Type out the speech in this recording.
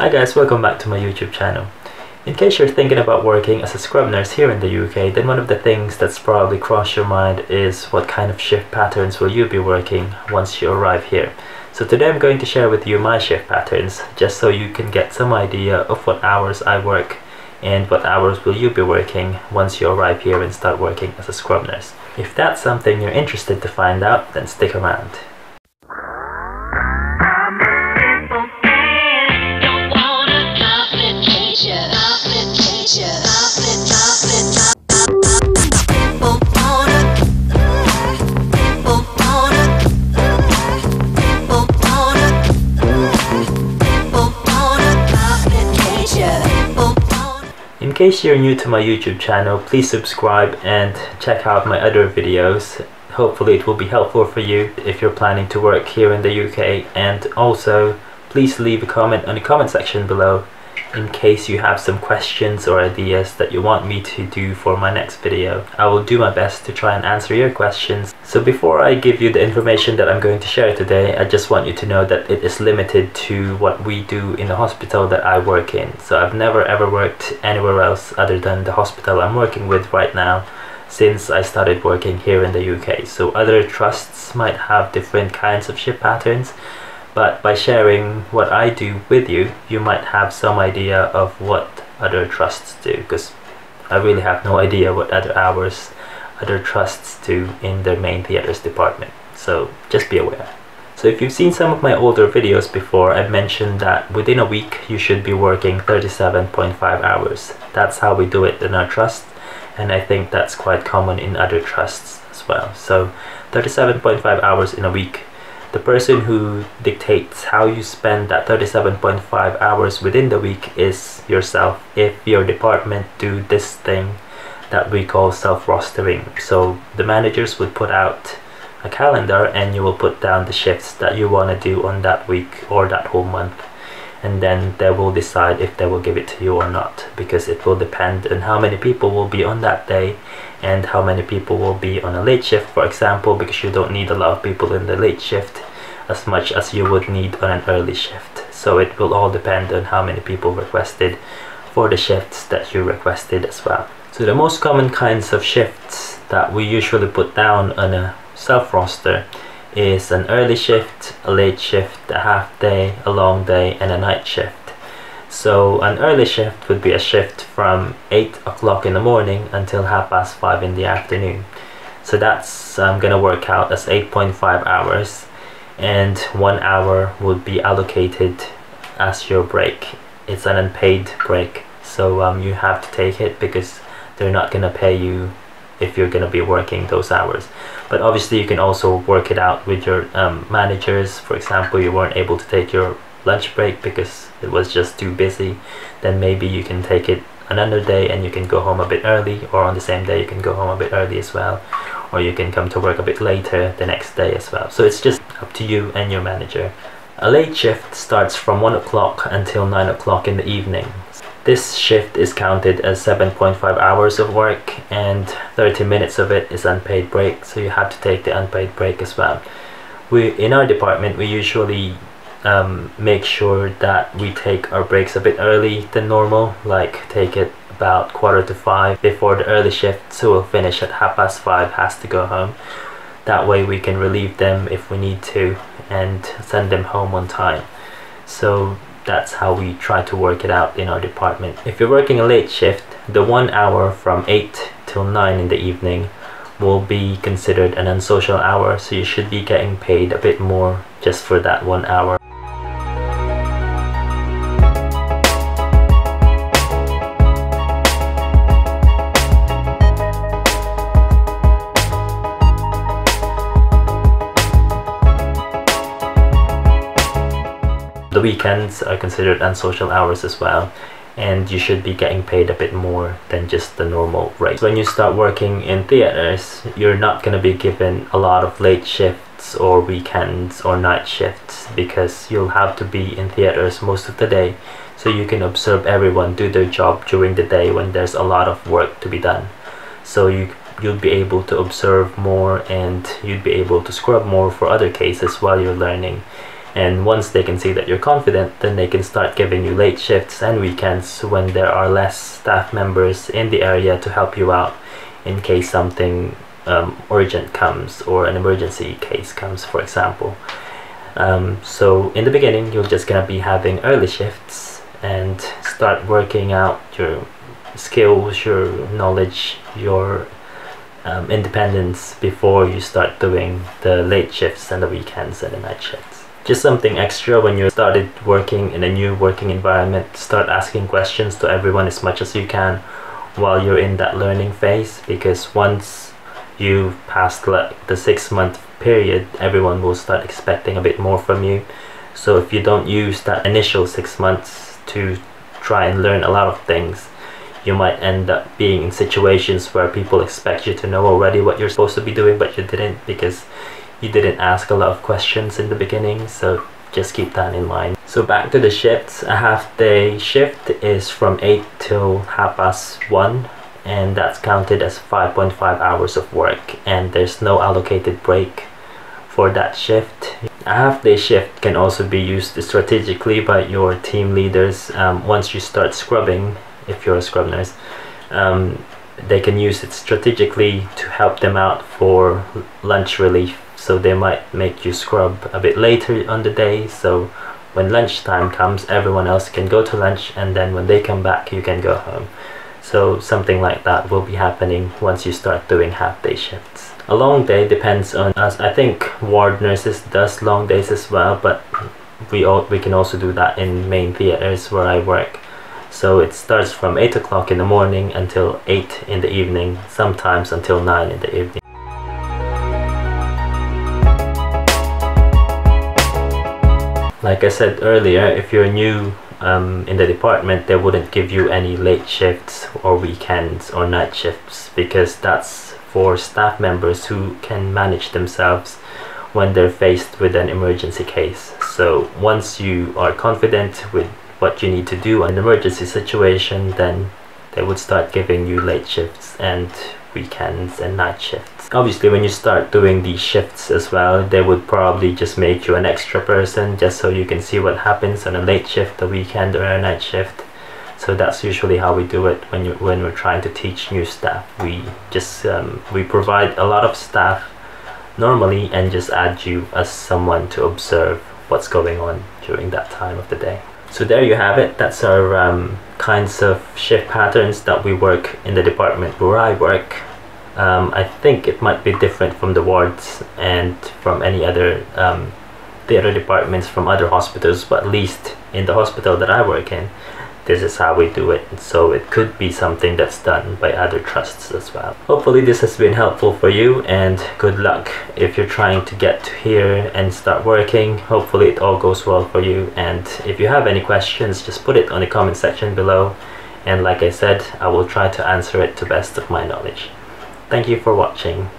Hi guys, welcome back to my YouTube channel. In case you're thinking about working as a scrub nurse here in the UK, then one of the things that's probably crossed your mind is what kind of shift patterns will you be working once you arrive here. So today I'm going to share with you my shift patterns, just so you can get some idea of what hours I work and what hours will you be working once you arrive here and start working as a scrub nurse. If that's something you're interested to find out, then stick around. In case you're new to my YouTube channel, please subscribe and check out my other videos. Hopefully it will be helpful for you if you're planning to work here in the UK, and also please leave a comment on the comment section below in case you have some questions or ideas that you want me to do for my next video. I will do my best to try and answer your questions. So before I give you the information that I'm going to share today, I just want you to know that it is limited to what we do in the hospital that I work in. So I've never ever worked anywhere else other than the hospital I'm working with right now since I started working here in the UK. So other trusts might have different kinds of shift patterns, but by sharing what I do with you, you might have some idea of what other trusts do, because I really have no idea what other hours other trusts do in their main theatres department. So just be aware. So if you've seen some of my older videos before, I've mentioned that within a week you should be working 37.5 hours. That's how we do it in our trust, and I think that's quite common in other trusts as well. So 37.5 hours in a week. The person who dictates how you spend that 37.5 hours within the week is yourself, if your department do this thing that we call self-rostering. So the managers would put out a calendar and you will put down the shifts that you want to do on that week or that whole month, and then they will decide if they will give it to you or not, because it will depend on how many people will be on that day and how many people will be on a late shift, for example, because you don't need a lot of people in the late shift as much as you would need on an early shift. So it will all depend on how many people requested for the shifts that you requested as well. So the most common kinds of shifts that we usually put down on a self-roster is an early shift, a late shift, a half day, a long day, and a night shift. So an early shift would be a shift from 8 o'clock in the morning until 5:30 in the afternoon. So that's gonna work out as 8.5 hours, and 1 hour would be allocated as your break. It's an unpaid break, so you have to take it because they're not gonna pay you if you're gonna be working those hours. But obviously you can also work it out with your managers. For example, you weren't able to take your lunch break because it was just too busy, then maybe you can take it another day and you can go home a bit early, or on the same day you can go home a bit early as well, or you can come to work a bit later the next day as well. So it's just up to you and your manager. A late shift starts from 1 o'clock until 9 o'clock in the evening. This shift is counted as 7.5 hours of work, and 30 minutes of it is unpaid break, so you have to take the unpaid break as well. In our department, we usually make sure that we take our breaks a bit early than normal, like take it about 4:45 before the early shift, so we'll finish at 5:30, has to go home. That way we can relieve them if we need to and send them home on time. So that's how we try to work it out in our department. If you're working a late shift, the 1 hour from 8 till 9 in the evening will be considered an unsocial hour, so you should be getting paid a bit more just for that 1 hour. The weekends are considered unsocial hours as well, and you should be getting paid a bit more than just the normal rate. When you start working in theatres, you're not going to be given a lot of late shifts or weekends or night shifts, because you'll have to be in theatres most of the day, so you can observe everyone do their job during the day when there's a lot of work to be done. So you'll be able to observe more, and you'd be able to scrub more for other cases while you're learning. And once they can see that you're confident, then they can start giving you late shifts and weekends when there are less staff members in the area to help you out in case something urgent comes or an emergency case comes, for example. So in the beginning, you're just gonna be having early shifts and start working out your skills, your knowledge, your independence before you start doing the late shifts and the weekends and the night shifts. Just something extra when you started working in a new working environment, start asking questions to everyone as much as you can while you're in that learning phase, because once you pass the 6-month period, everyone will start expecting a bit more from you. So if you don't use that initial 6 months to try and learn a lot of things, you might end up being in situations where people expect you to know already what you're supposed to be doing, but you didn't, because you didn't ask a lot of questions in the beginning. So just keep that in mind. So back to the shifts. A half-day shift is from 8 till 1:30, and that's counted as 5.5 hours of work, and there's no allocated break for that shift. A half-day shift can also be used strategically by your team leaders. Once you start scrubbing, if you're a scrub nurse, they can use it strategically to help them out for lunch relief. So they might make you scrub a bit later on the day, so when lunchtime comes, everyone else can go to lunch, and then when they come back, you can go home. So something like that will be happening once you start doing half-day shifts. A long day depends on us. I think ward nurses does long days as well, but we can also do that in main theaters where I work. So it starts from 8 o'clock in the morning until 8 in the evening, sometimes until 9 in the evening. Like I said earlier, if you're new in the department, they wouldn't give you any late shifts or weekends or night shifts, because that's for staff members who can manage themselves when they're faced with an emergency case. So once you are confident with what you need to do in an emergency situation, then they would start giving you late shifts and weekends and night shifts. Obviously, when you start doing these shifts as well, they would probably just make you an extra person just so you can see what happens on a late shift, a weekend, or a night shift. So that's usually how we do it when we're trying to teach new staff. We just we provide a lot of staff normally and just add you as someone to observe what's going on during that time of the day. So there you have it. That's our kinds of shift patterns that we work in the department where I work. I think it might be different from the wards and from any other theater departments from other hospitals, but at least in the hospital that I work in, this is how we do it. So it could be something that's done by other trusts as well. Hopefully this has been helpful for you, and good luck if you're trying to get here and start working. Hopefully it all goes well for you, and if you have any questions, just put it on the comment section below, and like I said, I will try to answer it to best of my knowledge. Thank you for watching.